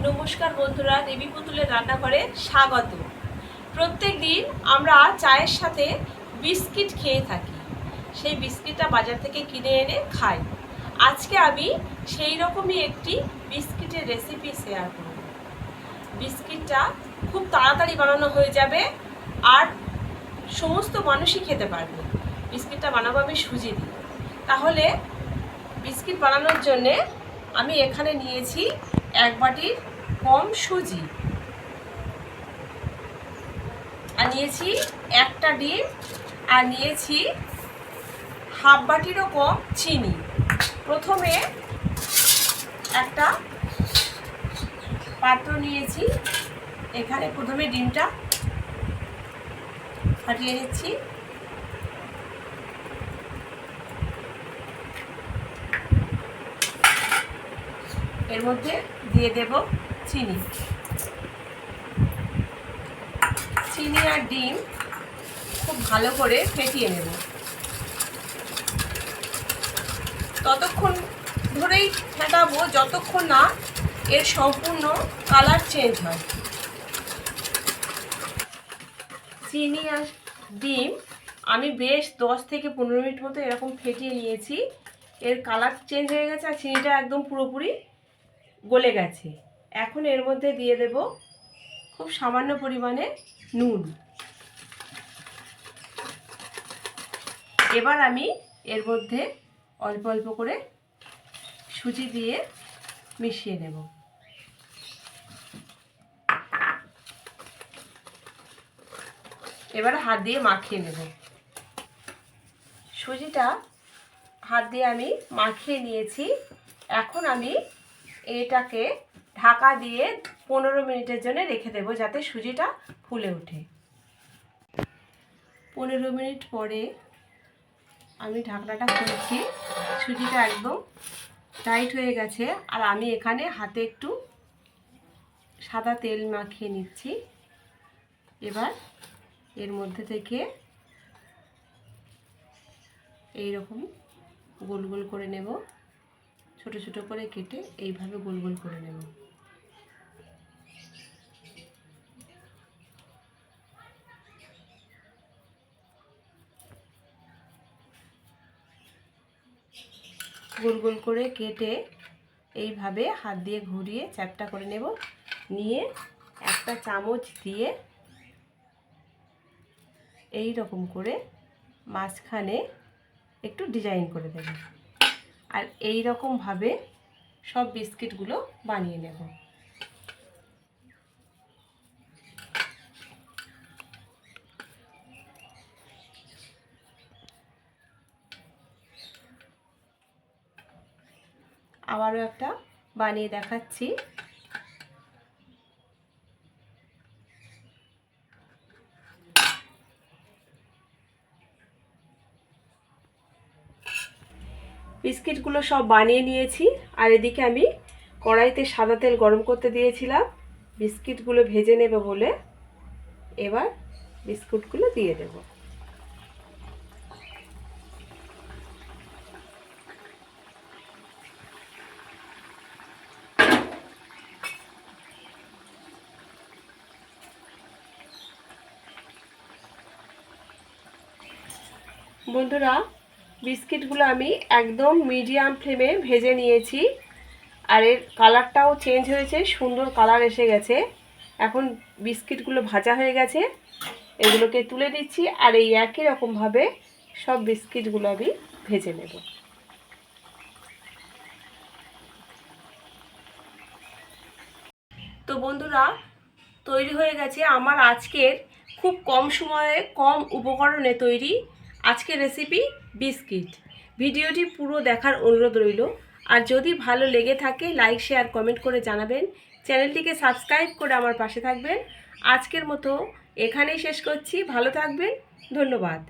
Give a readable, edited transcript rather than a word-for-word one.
নমস্কার বন্ধুরা, দেবী পুতুলের রান্নাঘরে স্বাগত। প্রত্যেক দিন আমরা চায়ের সাথে বিস্কিট খেয়ে থাকি। সেই বিস্কিটটা বাজার থেকে কিনে এনে খাই। আজকে আমি সেই রকমই একটি বিস্কিটের রেসিপি শেয়ার করব। বিস্কিটটা খুব তাড়াতাড়ি বানানো হয়ে যাবে আর সমস্ত মানুষই খেতে পারবে। বিস্কিটটা বানাবো আমি সুজি দিয়ে। তাহলে বিস্কিট বানানোর জন্যে আমি এখানে নিয়েছি 1 বাটির কম সুজি, আর নিয়েছি একটা ডিম, আর নিয়েছি হাফ বাটিরও কম চিনি। প্রথমে একটা পাত্র নিয়েছি, এখানে প্রথমে ডিমটা ফাটিয়ে নিচ্ছি। এর মধ্যে দিয়ে দেব চিনি। চিনি আর ডিম খুব ভালো করে ফেটিয়ে নেব। ততক্ষণ ধরেই ফেটাবো যতক্ষণ না এর সম্পূর্ণ কালার চেঞ্জ হয়। চিনি আর ডিম আমি বেশ 10 থেকে 15 মিনিট মতো এরকম ফেটিয়ে নিয়েছি। এর কালার চেঞ্জ হয়ে গেছে আর চিনিটা একদম পুরোপুরি গলে গেছে। এখন এর মধ্যে দিয়ে দেব খুব সামান্য পরিমাণে নুন। এবার আমি এর মধ্যে অল্প অল্প করে সুজি দিয়ে মিশিয়ে নেব। এবার হাত দিয়ে মাখিয়ে নেব। সুজিটা হাত দিয়ে আমি মাখিয়ে নিয়েছি। এখন আমি এটাকে ঢাকা দিয়ে 15 মিনিটের জন্য রেখে দেব, যাতে সুজিটা ফুলে ওঠে। 15 মিনিট পরে আমি ঢাকনাটা খুলছি। সুজিটা একদম টাইট হয়ে গেছে, আর আমি এখানে হাতে একটু সাদা তেল মাখিয়ে নিচ্ছি। এবার এর মধ্যে থেকে এই রকম গোল গোল করে নেব, ছোট ছোট করে কেটে এইভাবে গোল গোল করে নেব। গোল গোল করে কেটে এইভাবে হাত দিয়ে ঘুরিয়ে চ্যাপটা করে নেব। নিয়ে একটা চামচ দিয়ে এই রকম করে মাঝখানে একটু ডিজাইন করে দেব। আর এই রকমভাবে সব বিস্কিটগুলো বানিয়ে নেব। আবারও একটা বানিয়ে দেখাচ্ছি। বিস্কিটগুলো সব বানিয়ে নিয়েছি, আর এদিকে আমি কড়াইতে সাদা তেল গরম করতে দিয়েছিলাম বিস্কিটগুলো ভেজে নেব বলে। এবার বিস্কুটগুলো দিয়ে দেব। বন্ধুরা, বিস্কিটগুলো আমি একদম মিডিয়াম ফ্লেমে ভেজে নিয়েছি, আর এর কালারটাও চেঞ্জ হয়েছে, সুন্দর কালার এসে গেছে। এখন বিস্কিটগুলো ভাজা হয়ে গেছে, এগুলোকে তুলে দিচ্ছি। আর এই একই রকমভাবে সব বিস্কিটগুলো আমি ভেজে নেব। তো বন্ধুরা, তৈরি হয়ে গেছে আমার আজকের খুব কম সময়ে কম উপকরণে তৈরি আজকের রেসিপি বিস্কিট। ভিডিওটি পুরো দেখার অনুরোধ রইল। আর যদি ভালো লেগে থাকে লাইক শেয়ার কমেন্ট করে জানাবেন। চ্যানেলটিকে সাবস্ক্রাইব করে আমার পাশে থাকবেন। আজকের মতো এখানেই শেষ করছি। ভালো থাকবেন, ধন্যবাদ।